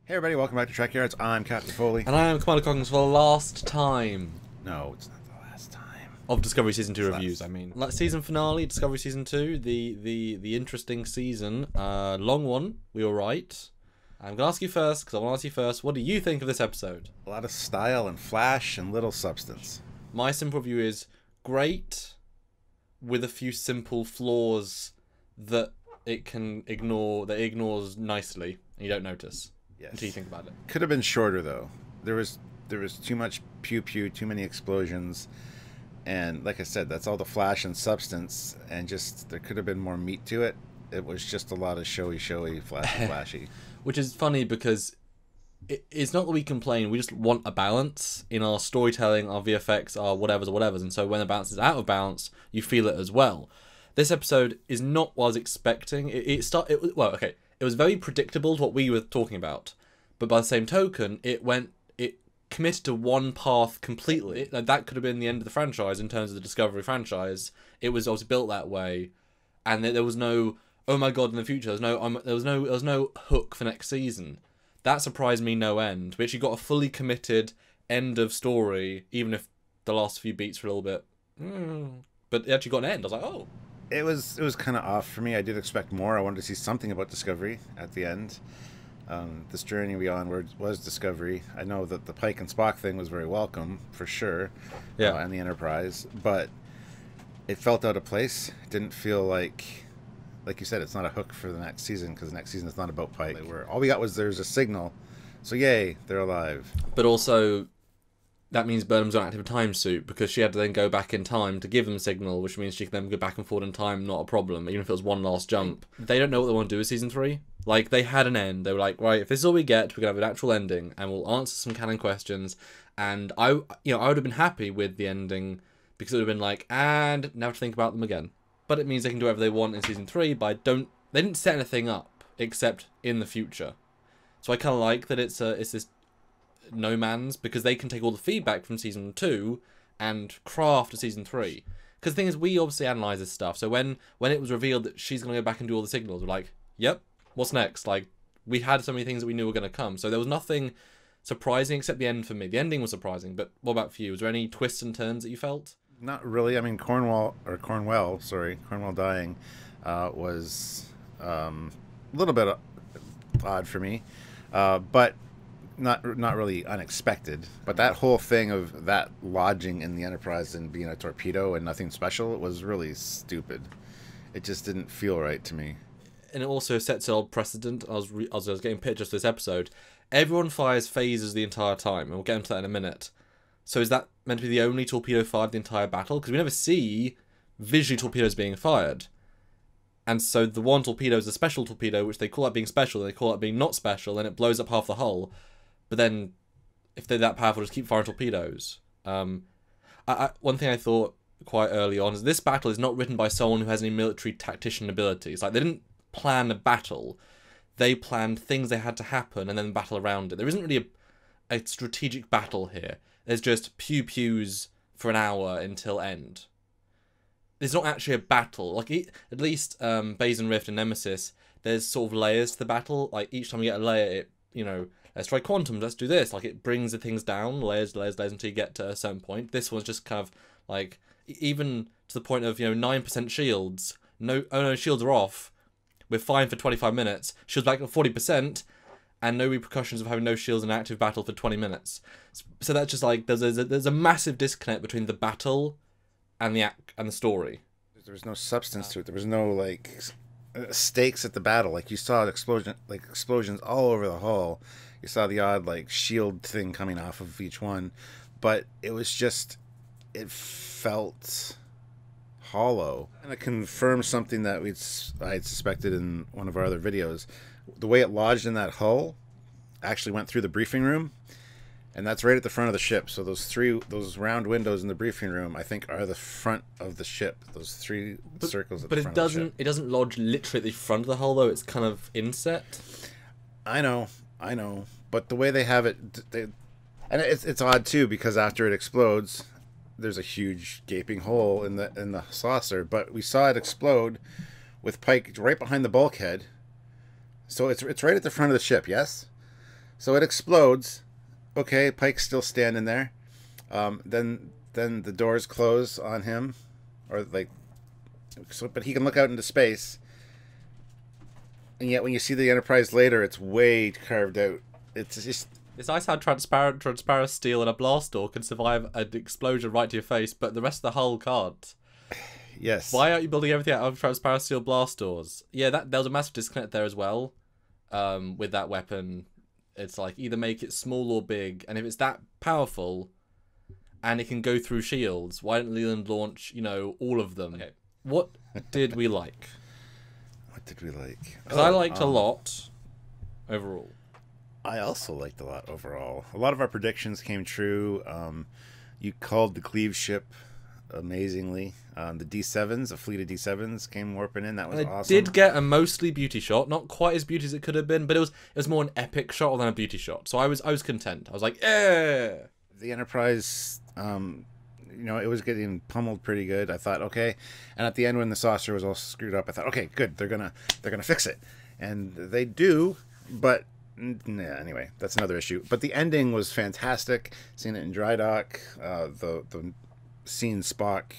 Hey everybody, welcome back to Trekyards. I'm Captain Foley. And I am Commander Coggins for the last time No, it's not the last time. of Discovery Season 2 It's reviews, last. I mean. Like season finale, Discovery Season 2, the interesting season. Long one, we were right. I'm going to ask you first, because I want to ask you first, what do you think of this episode? A lot of style and flash and little substance. My simple review is great, with a few simple flaws that it can ignore, that it ignores nicely, and you don't notice. Yes. Until you think about it. Could have been shorter though. There was too much pew pew, too many explosions, and like I said, that's all the flash and substance, and just there could have been more meat to it. It was just a lot of showy, flashy. Which is funny because it's not that we complain, we just want a balance in our storytelling, our VFX, our whatevers, and so when the balance is out of balance, you feel it as well. This episode is not what I was expecting. It was very predictable to what we were talking about, but by the same token, it committed to one path completely. That could have been the end of the franchise in terms of the Discovery franchise. It was obviously built that way, and there was no, oh my god, in the future, there was no hook for next season. That surprised me no end. We actually got a fully committed end of story, even if the last few beats were a little bit, but it actually got an end. I was like, oh. It was kind of off for me. I did expect more. I wanted to see something about Discovery at the end. This journey we on was Discovery. I know that the Pike and Spock thing was very welcome, for sure, Yeah. and the Enterprise, but it felt out of place. It didn't feel like you said, it's not a hook for the next season, because the next season is not about Pike. All we got was there's a signal, so yay, they're alive. But also, that means Burnham's got an active time suit, because she had to then go back in time to give them a signal, which means she can then go back and forward in time, not a problem, even if it was one last jump. They don't know what they want to do with Season 3. Like, they had an end. They were like, right, if this is all we get, we're going to have an actual ending, and we'll answer some canon questions. And I would have been happy with the ending, because it would have been like, and never to think about them again. But it means they can do whatever they want in Season 3, but they didn't set anything up, except in the future. So I kind of like that it's this no man's, because they can take all the feedback from Season 2 and craft a Season 3. Because the thing is, we obviously analyse this stuff, so when it was revealed that she's going to go back and do all the signals, we're like, yep, what's next? Like, we had so many things that we knew were going to come, so there was nothing surprising except the end for me. The ending was surprising, but what about for you? Was there any twists and turns that you felt? Not really. I mean, Cornwell dying was a little bit odd for me, but not really unexpected. But that whole thing of that lodging in the Enterprise and being a torpedo and nothing special was really stupid. It just didn't feel right to me. And it also sets an old precedent. I was getting pictures for this episode. Everyone fires phasers the entire time, and we'll get into that in a minute. So is that meant to be the only torpedo fired the entire battle? Because we never see visually torpedoes being fired. And so the one torpedo is a special torpedo, which they call out being special, they call out being not special, and it blows up half the hull. But then, if they're that powerful, just keep firing torpedoes. One thing I thought quite early on is this battle is not written by someone who has any military tactician abilities. Like, they didn't plan a battle. They planned things that had to happen and then battle around it. There isn't really a strategic battle here. There's just pew-pews for an hour until end. There's not actually a battle. Like, at least Basin Rift and Nemesis, there's sort of layers to the battle. Like, each time you get a layer, let's try quantum, let's do this. Like, it brings the things down, layers, until you get to a certain point. This one's just kind of, like, even to the point of, 9% shields. No, shields are off. We're fine for 25 minutes. Shields back at 40%. And no repercussions of having no shields in an active battle for 20 minutes. So that's just like, there's a massive disconnect between the battle and the story. There was no substance to it. There was no stakes at the battle. Like, you saw explosions all over the hull. You saw the odd shield thing coming off of each one, but it it felt hollow. And it confirmed something that I had suspected in one of our other videos. The way it lodged in that hull actually went through the briefing room, and that's right at the front of the ship. So those round windows in the briefing room, I think, are the front of the ship. Those three circles at the front of the ship. But it doesn't lodge literally at the front of the hull, though. It's kind of inset. I know, but the way they have it, and it's odd too, because after it explodes, there's a huge gaping hole in the saucer. But we saw it explode with Pike right behind the bulkhead. So it's right at the front of the ship, yes? So it explodes. Okay, Pike's still standing there. Then the doors close on him, or like, so, but he can look out into space. And yet, when you see the Enterprise later, it's way carved out. It's just. It's nice how transparent steel and a blast door can survive an explosion right to your face, but the rest of the hull can't. Yes. Why aren't you building everything out of transparent steel blast doors? Yeah, there was a massive disconnect there as well. With that weapon, it's like either make it small or big, and if it's that powerful, and it can go through shields, why don't Leland launch, all of them? Okay. What did we like? What did we like? Because I liked a lot overall. I also liked a lot overall. A lot of our predictions came true. You called the Cleave ship amazingly. The D7s, a fleet of D7s came warping in. That was awesome. Did get a mostly beauty shot, not quite as beauty as it could have been, but it was more an epic shot than a beauty shot. So I was content. I was like, yeah. The Enterprise, it was getting pummeled pretty good. I thought, okay, and at the end when the saucer was all screwed up, I thought, okay, good, they're gonna fix it, and they do, but. Yeah, anyway, that's another issue. But the ending was fantastic. Seeing it in dry dock, the seeing Spock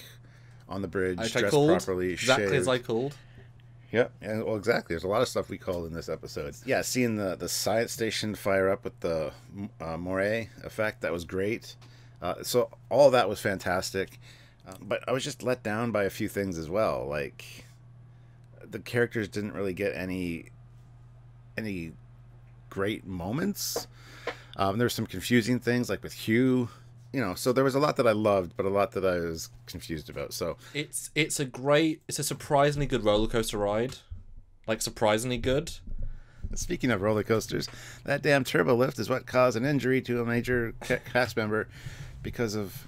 on the bridge dressed properly, exactly shaved. As I called. Yep, and well, exactly. There's a lot of stuff we called in this episode. Yeah, seeing the science station fire up with the moire effect, that was great. So all that was fantastic. But I was just let down by a few things as well. Like the characters didn't really get any great moments. There's some confusing things like with Hugh, so there was a lot that I loved, but a lot that I was confused about. So it's a surprisingly good roller coaster ride, like surprisingly good. Speaking of roller coasters, that damn turbo lift is what caused an injury to a major cast member because of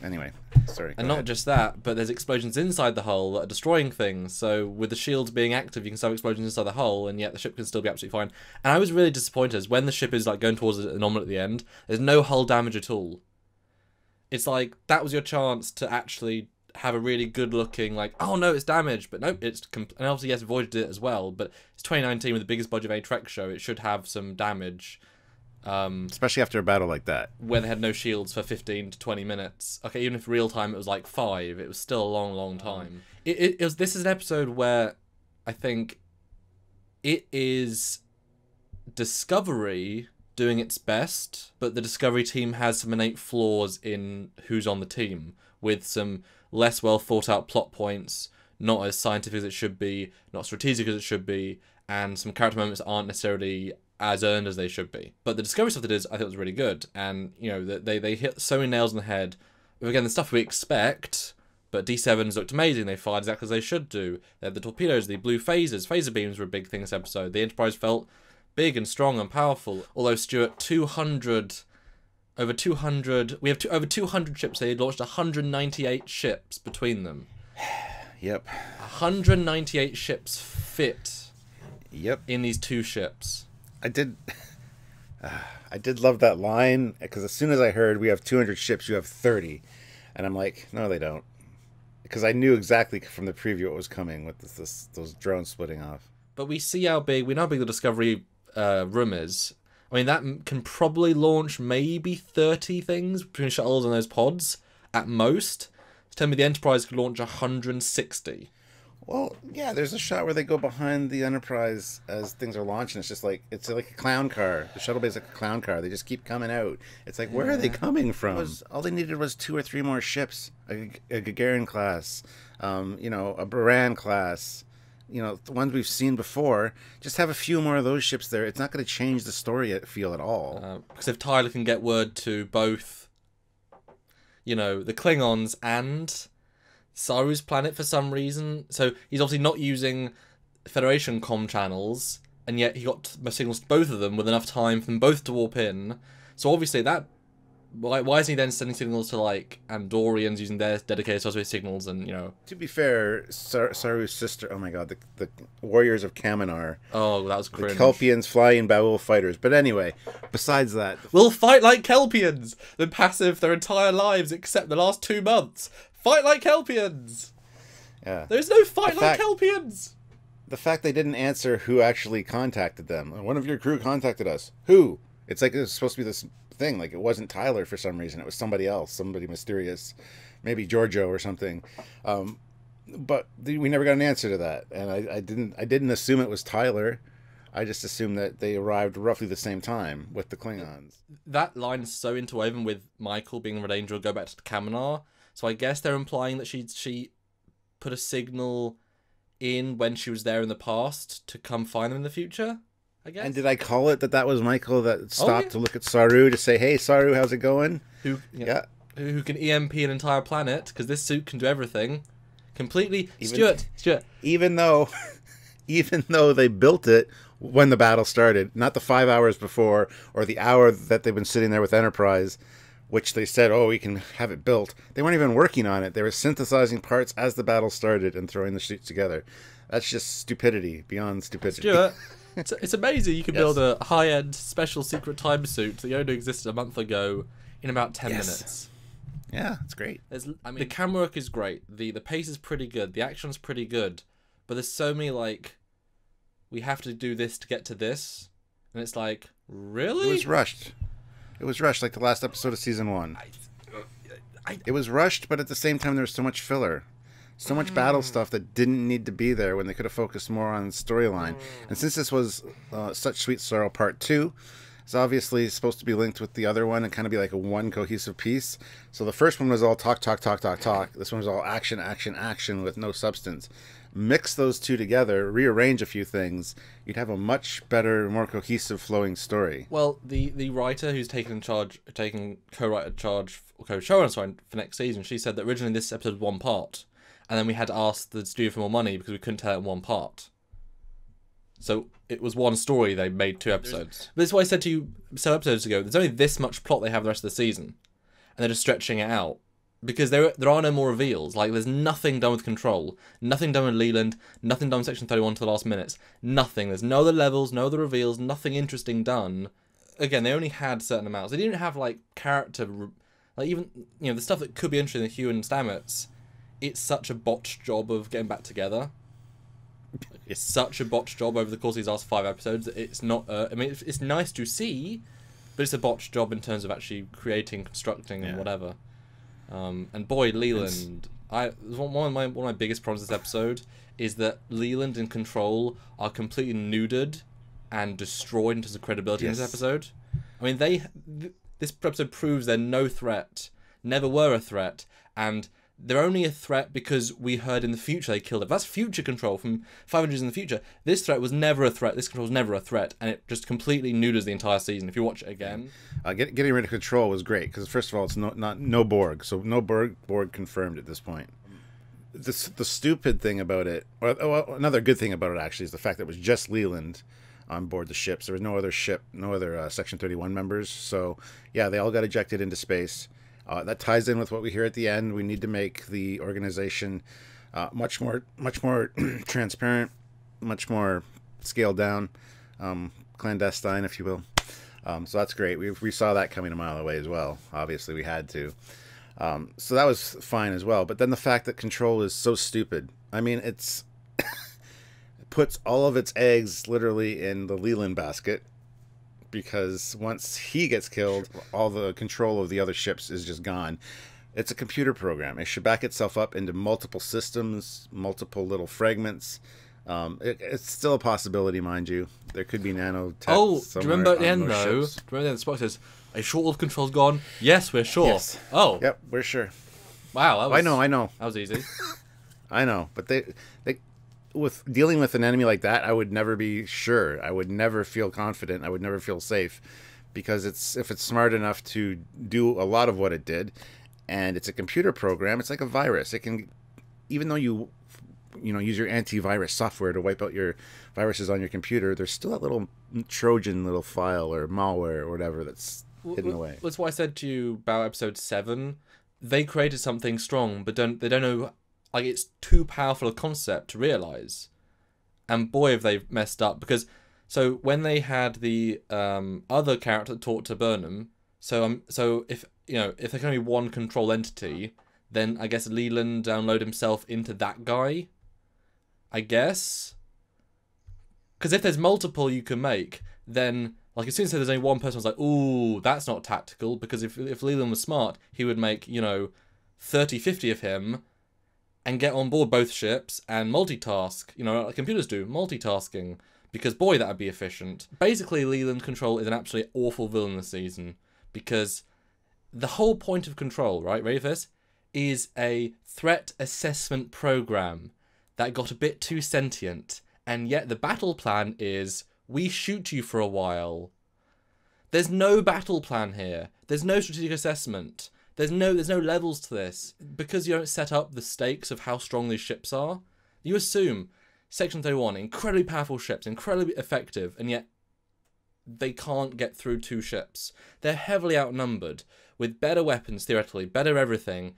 sorry. And not just that, but there's explosions inside the hull that are destroying things. So with the shields being active, you can still have explosions inside the hull, and yet the ship can still be absolutely fine. And I was really disappointed when the ship is like going towards an anomaly at the end. There's no hull damage at all. It's like that was your chance to actually have a really good looking like, oh no, it's damaged, but nope, and obviously yes, Voyager did it as well. But it's 2019 with the biggest budget of any Trek show. It should have some damage. Especially after a battle like that, when they had no shields for 15 to 20 minutes. Okay, even if real time it was like 5, it was still a long time. This is an episode where I think it is Discovery doing its best, but the Discovery team has some innate flaws in who's on the team, with some less well thought out plot points, not as scientific as it should be, not strategic as it should be, and some character moments aren't necessarily as earned as they should be. But the Discovery stuff I thought was really good, and they hit so many nails on the head. Again, the stuff we expect, but D7s looked amazing. They fired exactly as they should do. They had the torpedoes, the blue phasers. Phaser beams were a big thing this episode. The Enterprise felt big and strong and powerful. Although Stuart, over 200 ships. They launched 198 ships between them. Yep. 198 ships fit. Yep. In these 2 ships. I did love that line, because as soon as I heard we have 200 ships, you have 30, and I'm like, no, they don't, because I knew exactly from the preview what was coming with those drones splitting off. But we know how big the Discovery room is. I mean, that can probably launch maybe 30 things between shuttles and those pods at most. Tell me the Enterprise could launch 160. Well, yeah, there's a shot where they go behind the Enterprise as things are launching. It's like a clown car. The shuttle bay is like a clown car. They just keep coming out. It's like, where are they coming from? All they needed was 2 or 3 more ships. A Gagarin class, a Baran class, the ones we've seen before. Just have a few more of those ships there. It's not going to change the story feel at all. Because if Tyler can get word to both, the Klingons and Saru's planet for some reason, so he's obviously not using Federation comm channels, and yet he got signals to both of them with enough time for them both to warp in. So obviously why isn't he then sending signals to like Andorians using their dedicated subspace signals? And to be fair, Saru's sister, oh my god, the warriors of Kaminar, oh, that was cringe. The Kelpians flying Baul fighters. But anyway, besides that, we'll fight like Kelpians. They're passive their entire lives except the last 2 months. Fight like Kelpians! Yeah. There's no fight like Kelpians! The fact they didn't answer who actually contacted them. One of your crew contacted us. Who? It's like it was supposed to be this thing. Like it wasn't Tyler for some reason. It was somebody else, somebody mysterious, maybe Giorgio or something. But we never got an answer to that, and I didn't assume it was Tyler. I just assumed that they arrived roughly the same time with the Klingons. That line is so interwoven with Michael being the Red Angel go back to Kaminar. So I guess they're implying that she put a signal in when she was there in the past to come find them in the future, I guess. And did I call it that was Michael that stopped to look at Saru to say, "Hey, Saru, how's it going?" Who can EMP an entire planet, because this suit can do everything. Completely. Stuart. Even though they built it when the battle started, not the 5 hours before or the hour that they've been sitting there with Enterprise, which they said, "Oh, we can have it built." They weren't even working on it. They were synthesizing parts as the battle started and throwing the suits together. That's just stupidity, beyond stupidity. Stuart, it's amazing you can build a high-end special secret time suit that only existed a month ago in about 10 minutes. Yeah, it's great. The camera work is great. The pace is pretty good. The action's pretty good. But there's so many, like, we have to do this to get to this. And it's like, really? It was rushed. Like the last episode of season 1. It was rushed, but at the same time there was so much filler. So much battle stuff that didn't need to be there when they could have focused more on storyline. And since this was Such Sweet Sorrow Part 2, it's obviously supposed to be linked with the other one and kind of be like a one cohesive piece. So the first one was all talk. This one was all action with no substance. Mix those two together, rearrange a few things, you'd have a much better, more cohesive, flowing story. Well, the writer who's co-showrunner charge for next season, she said that originally this episode was one part, and then we had to ask the studio for more money because we couldn't tell it in one part. So it was one story, they made 2 episodes. But this is what I said to you some episodes ago. There's only this much plot they have the rest of the season. And they're just stretching it out. Because there are no more reveals. Like, there's nothing done with Control. Nothing done with Leland. Nothing done with Section 31 to the last minutes. Nothing. There's no other levels, no other reveals, nothing interesting done. Again, they only had certain amounts. They didn't have, like, character... Like, even, the stuff that could be interesting in Hugh and Stamets, it's such a botched job of getting back together. It's such a botched job over the course of these last 5 episodes. It's not... it's nice to see, but it's a botched job in terms of actually creating, constructing, and whatever. And boy, Leland... One of my biggest problems this episode is that Leland and Control are completely neutered and destroyed in terms of credibility in this episode. I mean, this episode proves they're no threat, never were a threat, and... They're only a threat because we heard in the future they killed it. That's future Control from 500 years in the future. This threat was never a threat. This Control was never a threat, and it just completely neuters the entire season. If you watch it again, getting rid of Control was great because first of all, it's no Borg, so no Borg confirmed at this point. The stupid thing about it, or another good thing about it actually, is the fact that it was just Leland on board the ships. There was no other ship, no other Section 31 members. So yeah, they all got ejected into space. That ties in with what we hear at the end. We need to make the organization much more transparent, much more scaled down, clandestine, if you will. So that's great. We saw that coming a mile away as well. Obviously, we had to. So that was fine as well. But then the fact that Control is so stupid. I mean, it puts all of its eggs literally in the Leland basket. Because once he gets killed, all the control of the other ships is just gone. It's a computer program. It should back itself up into multiple systems, multiple little fragments. It's still a possibility, mind you. There could be nanotech. Oh, do you remember at the end, though? Do you remember the Spock says, "Are you sure all the control's gone?" Yes, we're sure. Yes. Oh. Yep, we're sure. Wow. I know. That was easy. I know, but they with dealing with an enemy like that, I would never be sure. I would never feel confident. I would never feel safe, because if it's smart enough to do a lot of what it did, and it's a computer program, it's like a virus. It can, even though you use your antivirus software to wipe out your viruses on your computer, there's still that little Trojan little file or malware or whatever that's hidden away. That's why I said to you about episode 7. They created something strong, but they don't know. Like, it's too powerful a concept to realize, and boy have they messed up. Because so when they had the other character talk to Burnham, so if there can only be one control entity, then I guess Leland download himself into that guy. I guess, because if there's multiple you can make, then Like, as soon as there's only one person, I was like, ooh, that's not tactical, because if Leland was smart, he would make, 30, 50 of him, and get on board both ships, and multitask, like computers do, multitasking, because boy, that would be efficient. Basically, Leland Control is an absolutely awful villain this season, because the whole point of Control, right, ready for this, is a threat assessment program that got a bit too sentient, and yet the battle plan is, we shoot you for a while. There's no battle plan here. There's no strategic assessment. There's no levels to this. Because you don't set up the stakes of how strong these ships are, you assume Section 31, incredibly powerful ships, incredibly effective, and yet they can't get through 2 ships. They're heavily outnumbered, with better weapons, theoretically, better everything,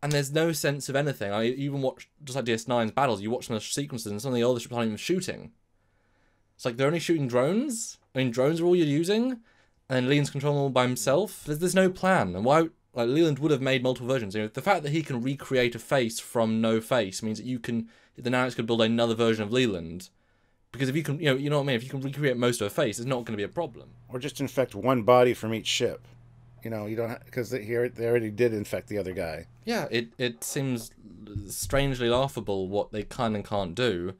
and there's no sense of anything. I even watch, just like DS9's battles, you watch some of the sequences, and some of the other ships aren't even shooting. It's like, they're only shooting drones? I mean, drones are all you're using? And then Leland's controlling them all by himself? There's no plan. And why... Like, Leland would have made multiple versions. The fact that he can recreate a face from no face means that the Nanix could build another version of Leland. Because if you can, you know what I mean? If you can recreate most of a face, it's not going to be a problem. Or just infect one body from each ship. You don't because they already did infect the other guy. Yeah, it seems strangely laughable what they can and can't do.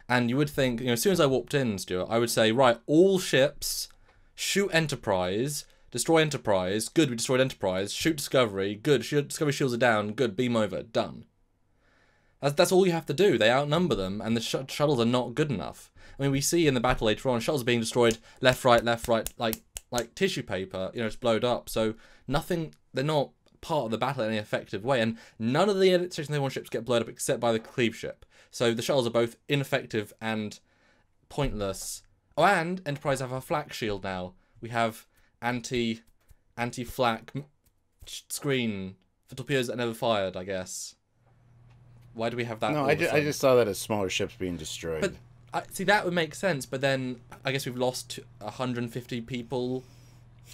And you would think, as soon as I walked in, Stuart, I would say, right, all ships, shoot Enterprise, destroy Enterprise, good, we destroyed Enterprise, shoot Discovery, good, Discovery shields are down, good, beam over, done. That's all you have to do. They outnumber them, and the shuttles are not good enough. I mean, we see in the battle later on, shuttles are being destroyed left, right, like tissue paper, it's blowed up. So they're not part of the battle in any effective way, and none of the Section 31 ships get blown up except by the Cleave ship. So the shuttles are both ineffective and pointless. Oh, and Enterprise have a flak shield now. We have anti-flak screen for torpedoes that never fired, I guess. Why do we have that? No, I just saw that as smaller ships being destroyed. But see, that would make sense. But then I guess we've lost 150 people.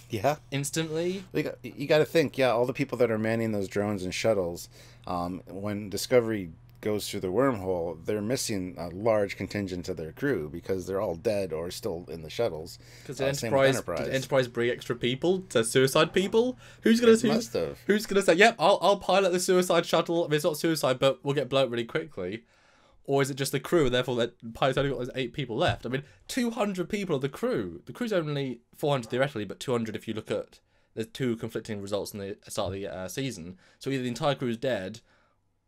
Yeah. Instantly. You got to think. Yeah, all the people that are manning those drones and shuttles, when Discovery goes through the wormhole, they're missing a large contingent of their crew because they're all dead or still in the shuttles. Because did Enterprise bring extra people to suicide people? Who's gonna say, yep, I'll pilot the suicide shuttle. I mean, it's not suicide, but we'll get blown up really quickly. Or is it just the crew, and therefore the pilot's only got those 8 people left? I mean, 200 people of the crew. The crew's only 400 theoretically, but 200 if you look at the 2 conflicting results in the start of the season. So either the entire crew's dead,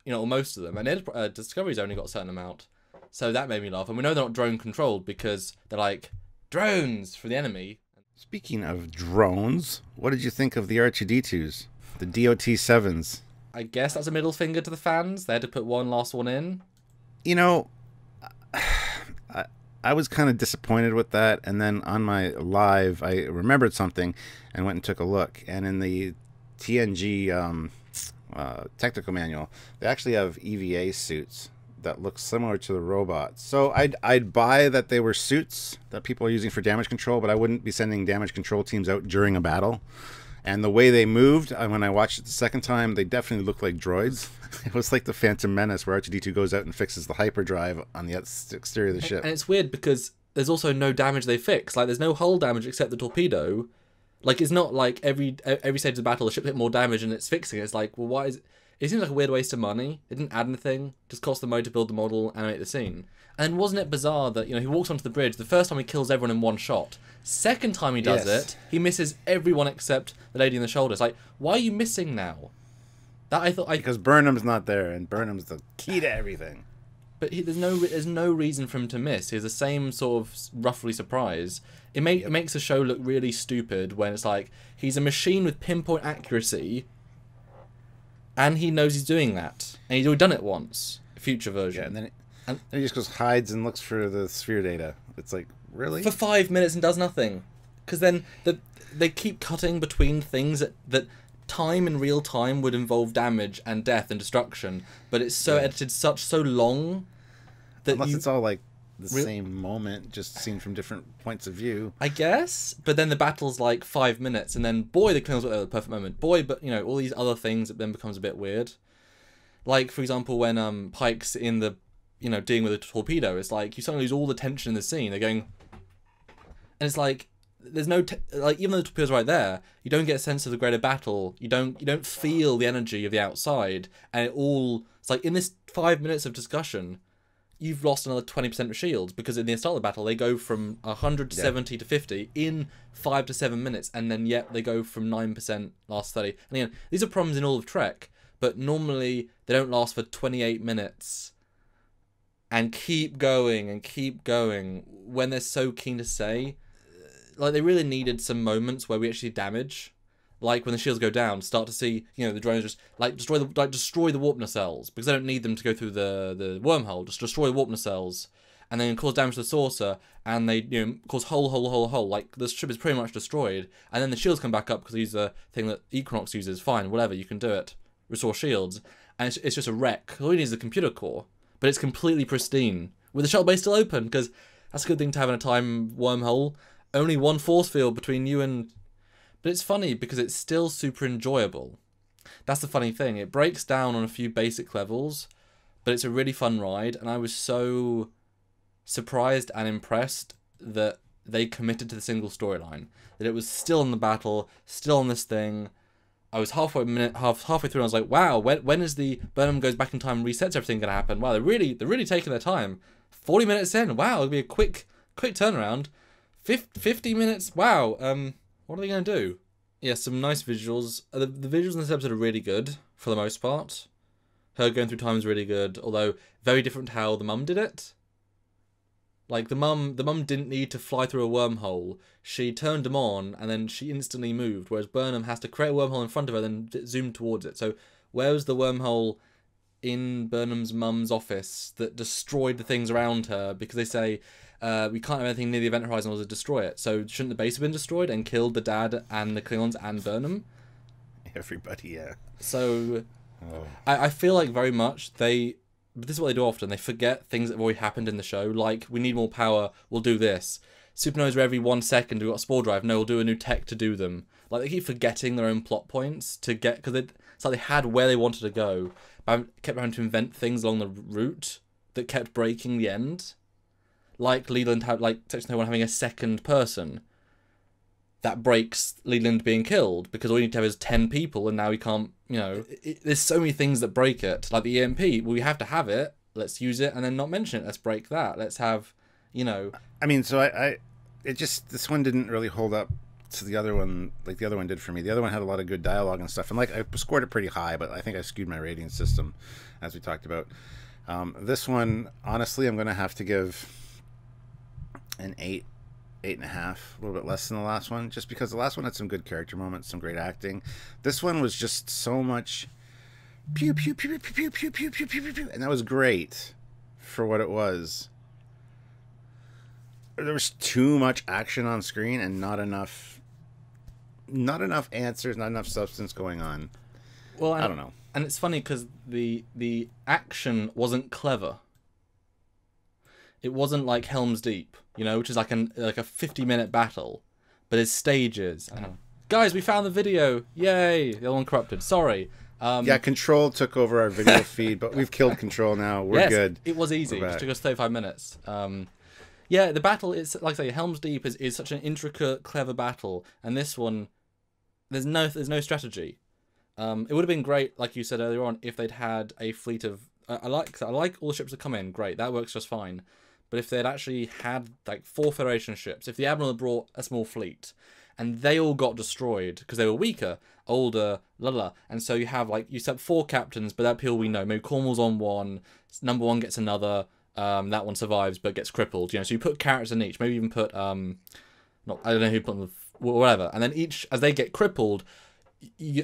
or most of them, and Discovery's only got a certain amount. So that made me laugh. And we know they're not drone controlled because they're like, drones for the enemy. Speaking of drones, what did you think of the R2-D2s? The DOT-7s? I guess that's a middle finger to the fans. They had to put one last one in. I was kind of disappointed with that. And then on my live, I remembered something and went and took a look. And in the TNG... technical manual, they actually have EVA suits that look similar to the robots. So I'd buy that they were suits that people are using for damage control, but I wouldn't be sending damage control teams out during a battle. And the way they moved, when I watched it the second time, they definitely looked like droids. It was like the Phantom Menace, where R2-D2 goes out and fixes the hyperdrive on the exterior of the ship. And it's weird because there's also no damage they fix. Like, there's no hull damage except the torpedo. Like, it's not like every stage of the battle, the ship hit more damage and it's fixing it. It's like, well, why is it? It seems like a weird waste of money. It didn't add anything. Just cost the money to build the model, animate the scene. And wasn't it bizarre that, he walks onto the bridge, the first time he kills everyone in one shot. Second time he does it, he misses everyone except the lady in the shoulder. It's like, why are you missing now? Because Burnham's not there, and Burnham's the key to everything. But there's no reason for him to miss. He's the same sort of roughly surprise. It makes the show look really stupid when it's like, he's a machine with pinpoint accuracy, and he knows he's doing that. And he's already done it once, a future version. Yeah, and then he just goes, hides and looks for the sphere data. It's like, really? For 5 minutes and does nothing. Because then they keep cutting between things that time in real time would involve damage and death and destruction. But it's so edited so long that unless it's all like the same moment, just seen from different points of view. I guess. But then the battle's like 5 minutes, and then boy, the Klingons were at the perfect moment. Boy, but all these other things, it then becomes a bit weird. Like, for example, when Pike's in the dealing with a torpedo, it's like you suddenly lose all the tension in the scene. They're going, and it's like there's no like, even though the torpedo's right there, you don't get a sense of the greater battle. You don't feel the energy of the outside, and it's like in this 5 minutes of discussion, you've lost another 20% of shields, because in the start of the battle they go from 100 to 70 to 50 in 5 to 7 minutes, and then yet they go from 9% last 30. And again, these are problems in all of Trek, but normally they don't last for 28 minutes and keep going when they're so keen to say. Like, they really needed some moments where we actually damage. Like when the shields go down, start to see, you know, the drones just like destroy the warp nacelles, because they don't need them to go through the wormhole. Just destroy the warp nacelles, and then cause damage to the saucer, and they, you know, cause hole. Like, the ship is pretty much destroyed, and then the shields come back up because they use the thing that Equinox uses. Fine, whatever, you can do it. Restore shields, and it's just a wreck. All you need is a computer core, but it's completely pristine with the shuttle bay still open, because that's a good thing to have in a time wormhole. Only one force field between you and. But it's funny because it's still super enjoyable. That's the funny thing. It breaks down on a few basic levels, but it's a really fun ride, and I was so surprised and impressed that they committed to the single storyline. That it was still in the battle, still on this thing. I was halfway through, and I was like, wow, when is the Burnham goes back in time and resets everything going to happen? Wow, they're really taking their time. 40 minutes in, wow, it'll be a quick turnaround. 50 minutes, wow, what are they going to do? Yeah, some nice visuals. The visuals in this episode are really good, for the most part. Her going through time is really good, although very different to how the mum did it. Like, the mum didn't need to fly through a wormhole. She turned them on, and then she instantly moved, whereas Burnham has to create a wormhole in front of her, then zoom towards it. So, where was the wormhole in Burnham's mum's office that destroyed the things around her? Because they say, we can't have anything near the event horizon or to destroy it. So shouldn't the base have been destroyed and killed the dad and the Klingons and Burnham? Everybody, yeah. So I feel like very much but this is what they do often. They forget things that have already happened in the show. Like, we need more power, we'll do this. Supernovas every 1 second, we've got a spore drive. No, we'll do a new tech to do them. Like, they keep forgetting their own plot points to get, because it's like they had where they wanted to go, but kept having to invent things along the route that kept breaking the end. Like Leland had, like Section 31 having a second person. That breaks Leland being killed, because all you need to have is 10 people, and now he can't, you know. There's so many things that break it. Like the EMP, well, we have to have it, let's use it, and then not mention it, let's break that. Let's have, you know. I mean, so this one didn't really hold up to the other one, like the other one did for me. The other one had a lot of good dialogue and stuff, and like, I scored it pretty high, but I think I skewed my rating system, as we talked about. This one, honestly, I'm going to have to give an 8.5, a little bit less than the last one, just because the last one had some good character moments, some great acting. This one was just so much pew pew pew pew pew pew pew pew pew pew, and that was great for what it was. There was too much action on screen and not enough answers, not enough substance going on. Well, I don't know. And it's funny because the action wasn't clever. It wasn't like Helm's Deep, you know, which is like a 50-minute battle, but it's stages. Guys, we found the video! Yay! The other one corrupted. Sorry. Yeah, Control took over our video feed, but we've killed Control now. We're good. It was easy. It took us 35 minutes. Yeah, the battle is, like I say, Helm's Deep is such an intricate, clever battle, and this one, there's no strategy. It would have been great, like you said earlier on, if they'd had a fleet of. I like all the ships that come in. Great, that works just fine. But if they'd actually had like 4 Federation ships, if the Admiral had brought a small fleet, and they all got destroyed because they were weaker, older, and so you have 4 captains, but that people we know, maybe Cornwall's on one, number 1 gets another, that one survives but gets crippled. You know, so you put characters in each, maybe even put I don't know who put them, whatever, and then each as they get crippled.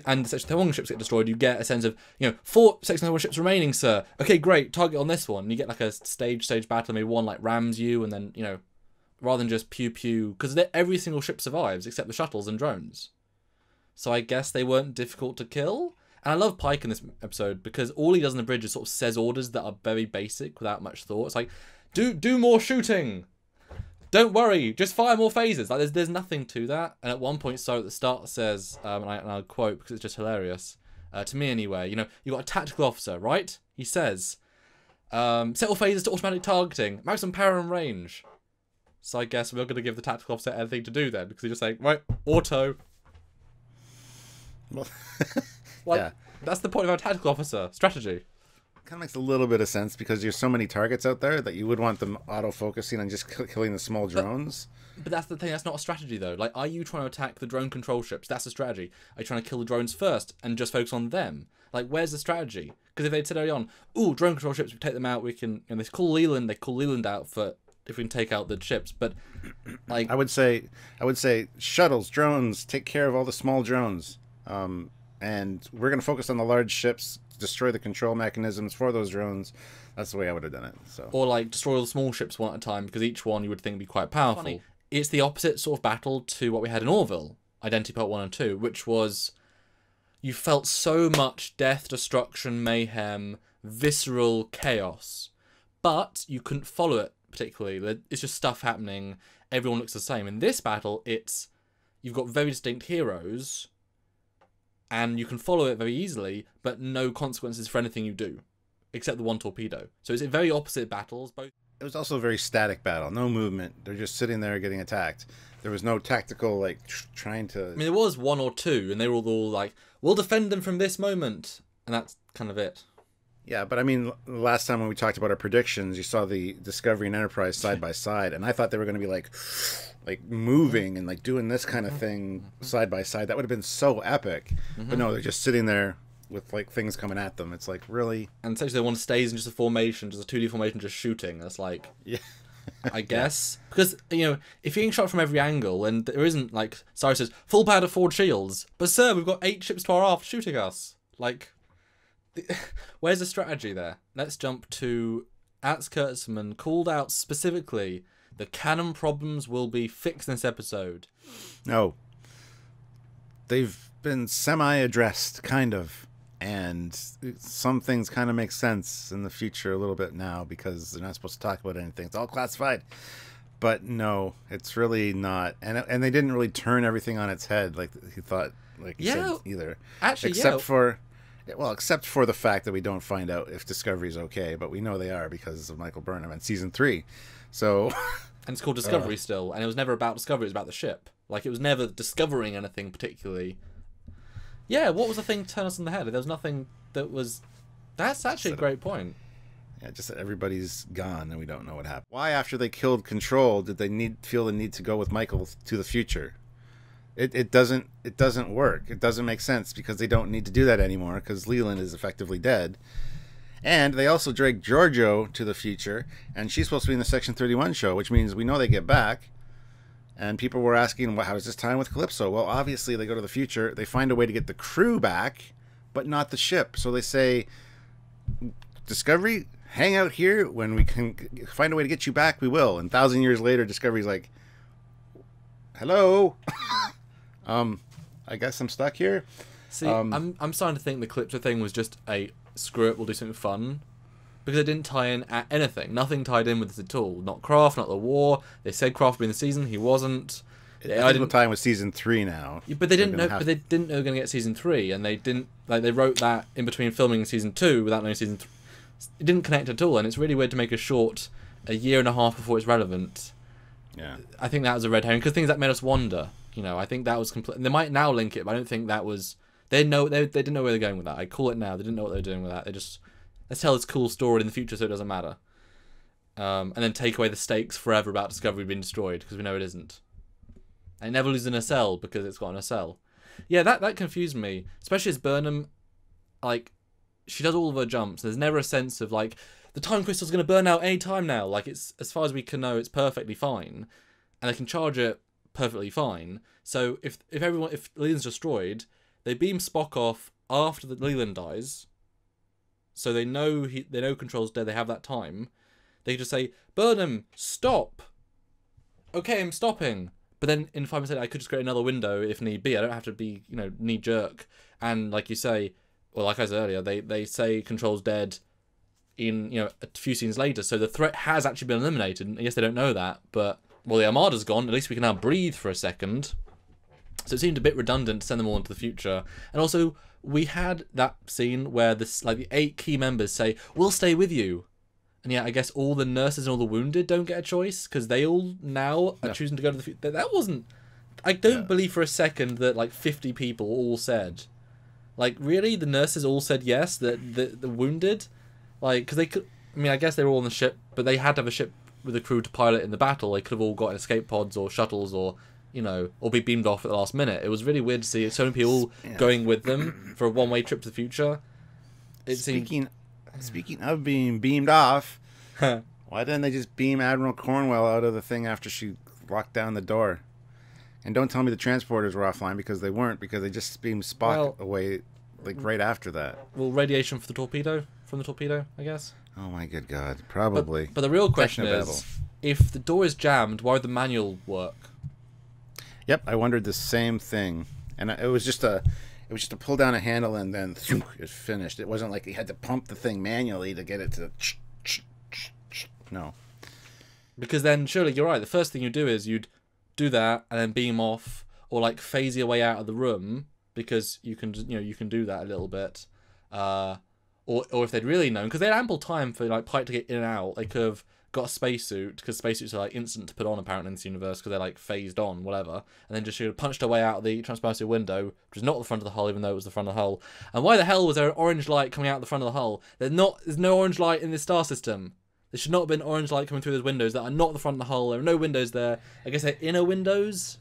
And the Section 31 ships get destroyed, you get a sense of, 4 Section 31 ships remaining, sir. Okay, great, target on this one. And you get like a stage battle, maybe one like rams you, and then, rather than just pew pew, because every single ship survives except the shuttles and drones. So I guess they weren't difficult to kill. And I love Pike in this episode because all he does in the bridge is sort of says orders that are very basic without much thought. It's like, do more shooting. Don't worry, just fire more phasers. Like there's nothing to that. And at one point, so at the start says, and I'll quote because it's just hilarious, to me anyway. You got a tactical officer, right? He says, set all phasers to automatic targeting, maximum power and range. So I guess we're going to give the tactical officer anything to do then, because you're just saying, right, auto. Well, Like, yeah. that's the point of our tactical officer strategy. Kind of makes a little bit of sense because there's so many targets out there that you would want them auto-focusing on just killing the small drones. But that's the thing, that's not a strategy though. Like, are you trying to attack the drone control ships? That's a strategy. Are you trying to kill the drones first and just focus on them? Like, where's the strategy? Because if they'd said early on, ooh, drone control ships, we take them out, we can, and they call Leland out for if we can take out the ships. But like, I would say shuttles, drones, take care of all the small drones. And we're going to focus on the large ships, destroy the control mechanisms for those drones. That's the way I would have done it. So, or like destroy all the small ships one at a time, because each one you would think would be quite powerful. Funny. It's the opposite sort of battle to what we had in Orville, Identity Part 1 and 2, which was you felt so much death, destruction, mayhem, visceral chaos, but you couldn't follow it particularly. It's just stuff happening. Everyone looks the same. In this battle, you've got very distinct heroes, and you can follow it very easily, but no consequences for anything you do, except the one torpedo. So it's very opposite battles. Both. It was also a very static battle. No movement. They're just sitting there getting attacked. There was no tactical, like, trying to... I mean, there was one or two, and they were all like, we'll defend them from this moment. And that's kind of it. Yeah, but I mean, last time when we talked about our predictions, you saw the Discovery and Enterprise side by side, and I thought they were going to be like moving and like doing this kind of thing side by side. That would have been so epic. But no, they're just sitting there with like things coming at them. It's like, really? And essentially, one stays in just a formation, just a 2D formation, just shooting. That's like, yeah, I guess, because if you're getting shot from every angle, and there isn't like Cyrus says full power to forward shields, but sir, we've got 8 ships to our aft shooting us. Like, where's the strategy there? Let's jump to Alex Kurtzman called out specifically the canon problems will be fixed in this episode. No, they've been semi-addressed, kind of. And some things kind of make sense in the future a little bit now because they're not supposed to talk about anything. It's all classified. But no, it's really not. And they didn't really turn everything on its head like he thought, like he said, either. Actually, except for the fact that we don't find out if Discovery's okay, but we know they are because of Michael Burnham in season 3. So, and it's called Discovery still, and it was never about Discovery, it was about the ship. Like, it was never discovering anything particularly. Yeah, what was the thing to turn us in the head? There was nothing that was... That's actually a great point. Yeah, just that everybody's gone and we don't know what happened. Why, after they killed Control, did they feel the need to go with Michael to the future? It doesn't work. It doesn't make sense because they don't need to do that anymore because Leland is effectively dead. And they also dragged Giorgio to the future, and she's supposed to be in the Section 31 show, which means we know they get back. And people were asking, well, how is this time with Calypso? Well, obviously they go to the future. They find a way to get the crew back, but not the ship. So they say, Discovery, hang out here. When we can find a way to get you back, we will. And 1,000 years later, Discovery's like, hello? I guess I'm stuck here. See, I'm starting to think the Calypso thing was just a screw it, we'll do something fun. Because it didn't tie in at anything. Nothing tied in with this at all. Not Croft, not the war. They said Croft would be in the season. He wasn't. I didn't tie in with season 3 now. Yeah, but they didn't know. But they didn't know they were going to get season 3, and they didn't they wrote that in between filming season 2 without knowing season 3. It didn't connect at all, and it's really weird to make a short a year and a half before it's relevant. Yeah, I think that was a red herring because things that made us wonder. I think that was complete. They might now link it, but I don't think that was. They didn't know where they're going with that. I call it now. They didn't know what they were doing with that. They just. Let's tell this cool story in the future so it doesn't matter. And then take away the stakes forever about Discovery being destroyed, because we know it isn't. And it never loses a nacelle because it's got a nacelle. Yeah, that confused me. Especially as Burnham, like, she does all of her jumps. There's never a sense of, like, the time crystal's going to burn out any time now. Like, it's, as far as we can know, it's perfectly fine. And they can charge it perfectly fine. So if Leland's destroyed, they beam Spock off after Leland dies. So they know Control's dead. They have that time. They just say, Burnham, stop. Okay, I'm stopping. But then in 5 minutes later, I could just create another window if need be. I don't have to be, knee jerk. And like you say, well, like I said earlier, they say Control's dead in, a few scenes later. So the threat has actually been eliminated. And yes, they don't know that, but well, the Armada's gone. At least we can now breathe for a second. So it seemed a bit redundant to send them all into the future. And also, we had that scene where the 8 key members say, we'll stay with you. And yeah, I guess all the nurses and all the wounded don't get a choice because they all now are choosing to go to the future. That wasn't... I don't believe for a second that like 50 people all said... Like, really? The nurses all said yes? The wounded? Like, because they could... I mean, I guess they were all on the ship, but they had to have a ship with a crew to pilot in the battle. They could have all got in escape pods or shuttles or, you know, or be beamed off at the last minute. It was really weird to see so many people going with them for a one-way trip to the future. Speaking of being beamed off, why didn't they just beam Admiral Cornwell out of the thing after she locked down the door? And don't tell me the transporters were offline, because they weren't, because they just beamed Spock away like right after that. Well, radiation from the torpedo, I guess. Oh my good God, probably. But the real question is, if the door is jammed, why would the manual work? Yep, I wondered the same thing, and it was just to pull down a handle and then it finished. It wasn't like he had to pump the thing manually to get it to. No. Because then, surely you're right. The first thing you do is you'd do that and then beam off, or like phase your way out of the room, because you can do that a little bit. Or if they'd really known, because they had ample time for like Pike to get in and out, they could have got a spacesuit, because spacesuits are like instant to put on apparently in this universe, because they're like phased on, whatever, and then just should have punched her way out of the transparency window, which was not the front of the hull, even though it was the front of the hull. And why the hell was there an orange light coming out the front of the hull? There's no orange light in this star system. There should not have been orange light coming through those windows that are not the front of the hull. There are no windows there. I guess they're inner windows.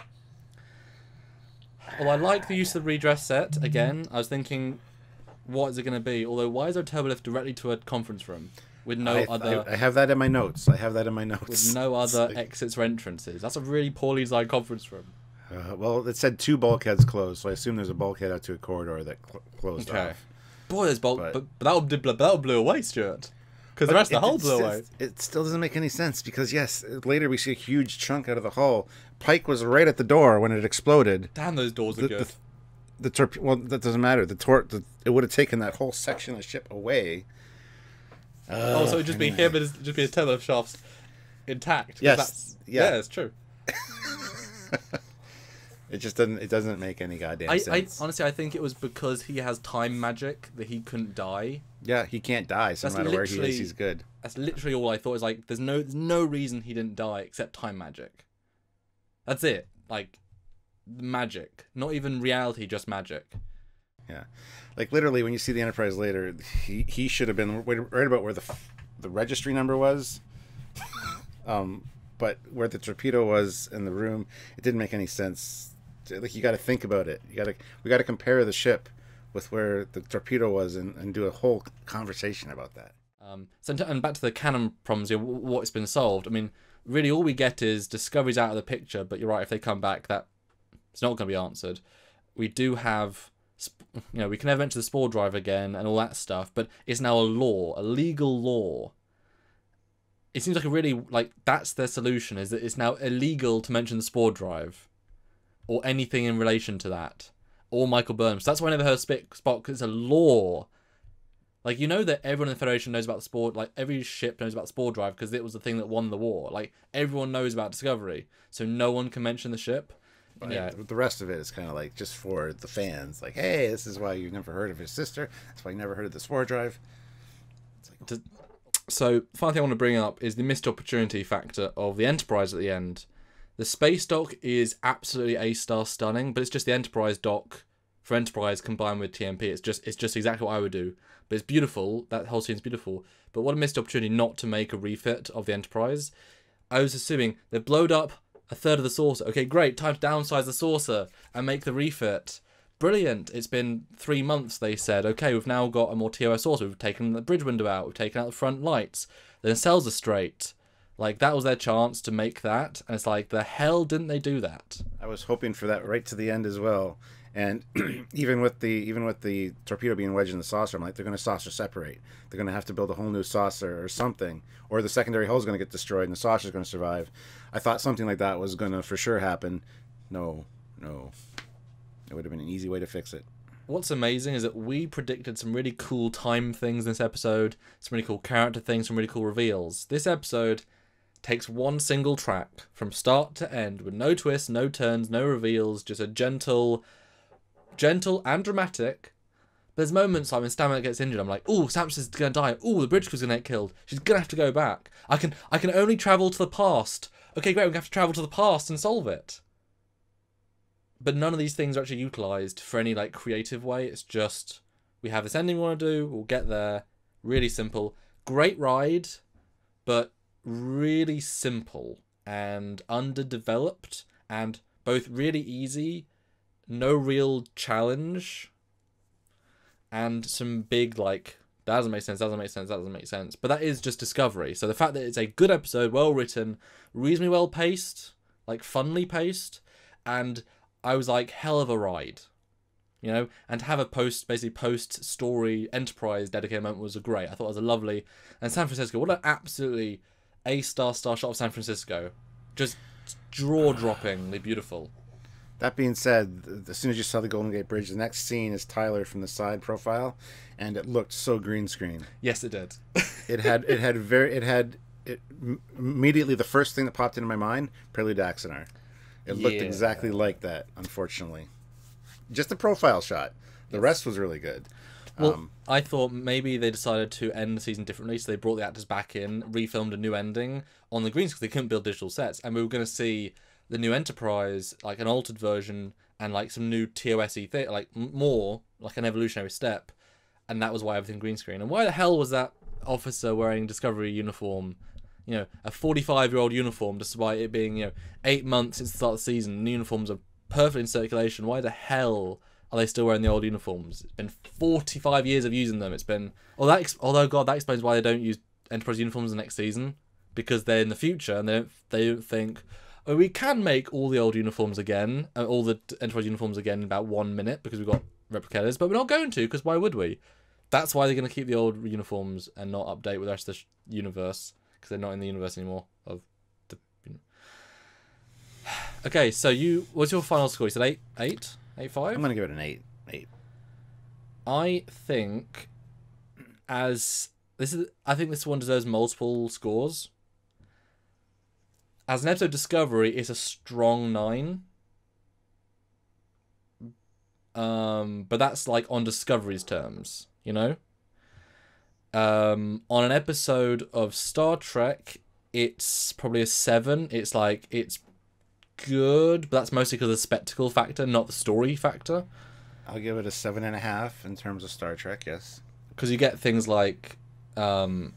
Well, I like the use of the redress set. Again, I was thinking, what is it going to be? Although, why is there a turbolift directly to a conference room with no other... I have that in my notes. With no other exits or entrances. That's a really poorly designed conference room. Well, it said 2 bulkheads closed, so I assume there's a bulkhead out to a corridor that closed off. Boy, there's but that blew away, Stuart. Because the rest of the hull blew away. It still doesn't make any sense, because yes, later we see a huge chunk out of the hull. Pike was right at the door when it exploded. Damn, those doors are good. Well, that doesn't matter. It would have taken that whole section of the ship away. So it'd just be him and just be his turbolift shafts intact. Yes. Yeah, it's true. It just doesn't make any goddamn sense. Honestly, I think it was because he has time magic that he couldn't die. Yeah, he can't die, so no matter where he is, he's good. That's literally all I thought. Is like, there's no reason he didn't die except time magic. That's it. Like, magic. Not even reality, just magic. Yeah. Like, literally, when you see the Enterprise later, he should have been right about where the registry number was. But where the torpedo was in the room, it didn't make any sense. Like, you got to think about it. We got to compare the ship with where the torpedo was and do a whole conversation about that. And back to the canon problems, what's been solved. I mean, really, all we get is Discovery's out of the picture. But you're right, if they come back, that it's not going to be answered. We do have, we can never enter the spore drive again and all that stuff. But it's now a legal law. It seems like that's their solution, is that it's now illegal to mention the spore drive or anything in relation to that, or Michael Burnham. So that's why I never heard Spock, because it's a law. Like, you know that everyone in the Federation knows about the spore, like every ship knows about the spore drive because it was the thing that won the war. Like, everyone knows about Discovery, so no one can mention the ship. But yeah, the rest of it is kind of like just for the fans. Like, hey, this is why you've never heard of his sister. That's why you never heard of the spore drive. It's like, so, the final thing I want to bring up is the missed opportunity factor of the Enterprise at the end. The space dock is absolutely A-star stunning, but it's just the Enterprise dock for Enterprise combined with TMP. It's just exactly what I would do. But it's beautiful. That whole scene's beautiful. But what a missed opportunity not to make a refit of the Enterprise. I was assuming they've blowed up a third of the saucer. Okay, great. Time to downsize the saucer and make the refit. Brilliant. It's been 3 months, they said. Okay, we've now got a more TOS saucer. We've taken the bridge window out. We've taken out the front lights. The nacelles are straight. Like, that was their chance to make that. And it's like, the hell didn't they do that? I was hoping for that right to the end as well. And even with the torpedo being wedged in the saucer, I'm like, they're going to saucer separate. They're going to have to build a whole new saucer or something. Or the secondary hull is going to get destroyed and the saucer is going to survive. I thought something like that was going to for sure happen. No. It would have been an easy way to fix it. What's amazing is that we predicted some really cool time things in this episode, some really cool character things, some really cool reveals. This episode takes one single track from start to end with no twists, no turns, no reveals, just a gentle and dramatic, There's moments like when Stamina gets injured, I'm like, oh, Samson's gonna die. Oh, the bridge crew's gonna get killed. She's gonna have to go back. I can only travel to the past. Okay, great, we're gonna have to travel to the past and solve it. But none of these things are actually utilised for any like creative way. It's just, we have this ending we want to do, we'll get there. Really simple. Great ride, but really simple and underdeveloped, and both really easy, no real challenge, and some big like, that doesn't make sense, that doesn't make sense, that doesn't make sense. But that is just Discovery. So the fact that it's a good episode, well written, reasonably well paced, like funly paced, and I was like, hell of a ride. You know, and to have a post-story Enterprise dedicated moment was great. I thought it was a lovely, and San Francisco, what an absolutely A-star shot of San Francisco. Just jaw-droppingly beautiful. That being said, as soon as you saw the Golden Gate Bridge, the next scene is Tyler from the side profile, and it looked so green screen. Yes, it did. Immediately the first thing that popped into my mind, Prelude to Axanar. It looked exactly like that, unfortunately. Just the profile shot. The rest was really good. Well, I thought maybe they decided to end the season differently, so they brought the actors back in, refilmed a new ending on the greens because they couldn't build digital sets, and we were going to see the new Enterprise, like an altered version, and like some new TOS-y thing, like more like an evolutionary step, and that was why everything green screen. And why the hell was that officer wearing Discovery uniform? You know, a 45-year-old uniform, despite it being 8 months since the start of the season, and the uniforms are perfectly in circulation. Why the hell are they still wearing the old uniforms? It's been 45 years of using them. It's been... Although, God, that explains why they don't use Enterprise uniforms the next season. Because they're in the future, and they don't think, oh, we can make all the old uniforms again, all the Enterprise uniforms again in about 1 minute, because we've got replicators, but we're not going to, because why would we? That's why they're going to keep the old uniforms and not update with the rest of the universe, because they're not in the universe anymore. Okay, so what's your final score? You said 8? 8.5? I'm going to give it an 8. 8. I think this one deserves multiple scores. As an episode of Discovery, it's a strong 9. But that's like on Discovery's terms, you know? On an episode of Star Trek, it's probably a 7. It's good, but that's mostly because of the spectacle factor, not the story factor. I'll give it a 7.5 in terms of Star Trek, yes. Because you get things like, some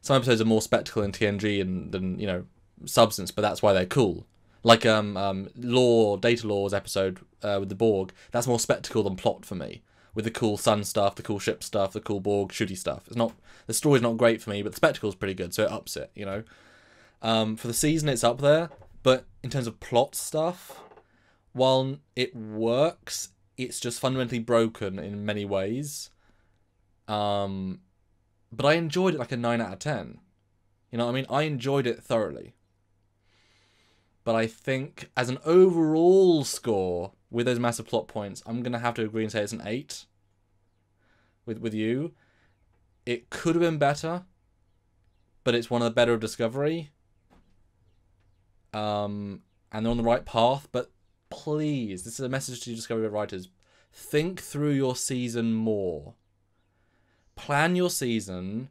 episodes are more spectacle in TNG than substance, but that's why they're cool. Like Data Law's episode with the Borg, that's more spectacle than plot for me. With the cool sun stuff, the cool ship stuff, the cool Borg shooty stuff. The story's not great for me, but the spectacle's pretty good, so it ups it, For the season, it's up there, but in terms of plot stuff, while it works, it's just fundamentally broken in many ways. But I enjoyed it like a 9 out of 10. You know what I mean? I enjoyed it thoroughly. But I think as an overall score, with those massive plot points, I'm going to have to agree and say it's an 8. With you. It could have been better, but it's one of the better of Discovery. And they're on the right path, but please, this is a message to Discovery writers, think through your season more. Plan your season,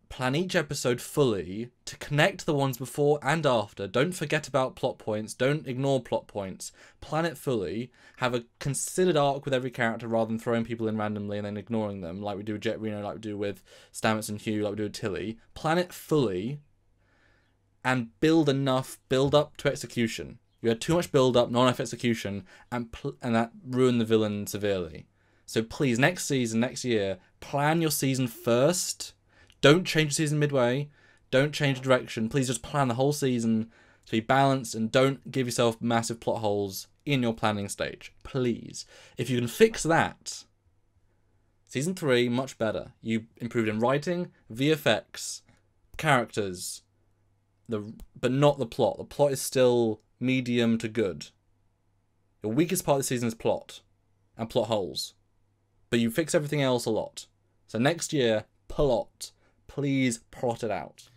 plan each episode fully to connect the ones before and after. Don't forget about plot points, don't ignore plot points. Plan it fully, have a considered arc with every character rather than throwing people in randomly and then ignoring them, like we do with Jet Reno, like we do with Stamets and Hugh, like we do with Tilly. Plan it fully and build up to execution. You had too much build up, not enough execution, and that ruined the villain severely. So please, next season, next year, plan your season first. Don't change the season midway. Don't change the direction. Please just plan the whole season to be balanced, and don't give yourself massive plot holes in your planning stage. Please. If you can fix that, season 3, much better. You improved in writing, VFX, characters, but not the plot. The plot is still medium to good. Your weakest part of the season is plot and plot holes. But you fix everything else a lot. So next year, plot. Please plot it out.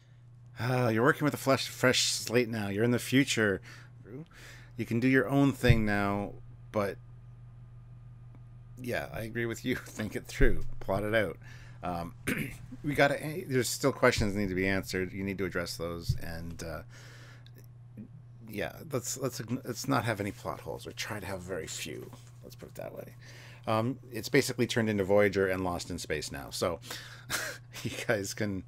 You're working with a fresh slate now. You're in the future. You can do your own thing now, but yeah, I agree with you. Think it through, plot it out. We got to. There's still questions that need to be answered. You need to address those, and yeah, let's not have any plot holes, or try to have very few. Let's put it that way. It's basically turned into Voyager and Lost in Space now, so you guys can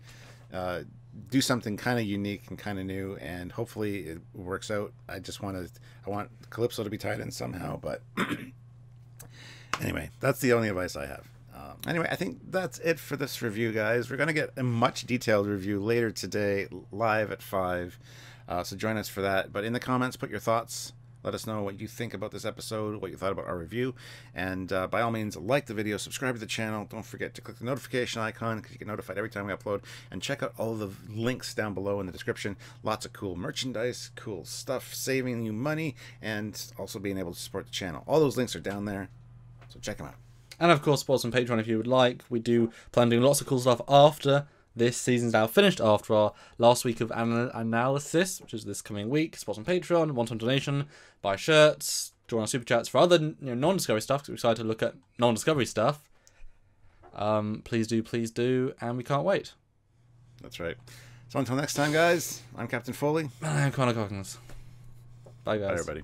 do something kind of unique and kind of new, and hopefully it works out. I want Calypso to be tied in somehow, but anyway, that's the only advice I have. Anyway, I think that's it for this review, guys. We're going to get a much detailed review later today, live at 5. So join us for that. But in the comments, put your thoughts. Let us know what you think about this episode, what you thought about our review. And by all means, like the video, subscribe to the channel. Don't forget to click the notification icon because you get notified every time we upload. And check out all the links down below in the description. Lots of cool merchandise, cool stuff, saving you money, and also being able to support the channel. All those links are down there. So check them out. And of course, support us on Patreon if you would like. We do plan on doing lots of cool stuff after this season's now finished, after our last week of analysis, which is this coming week. Support us on Patreon, one-time donation, buy shirts, join our super chats for other non-Discovery stuff, because we're excited to look at non-Discovery stuff. Please do, and we can't wait. That's right. So until next time, guys, I'm Captain Foley. And I'm Connor Cockins. Bye, guys. Bye, everybody.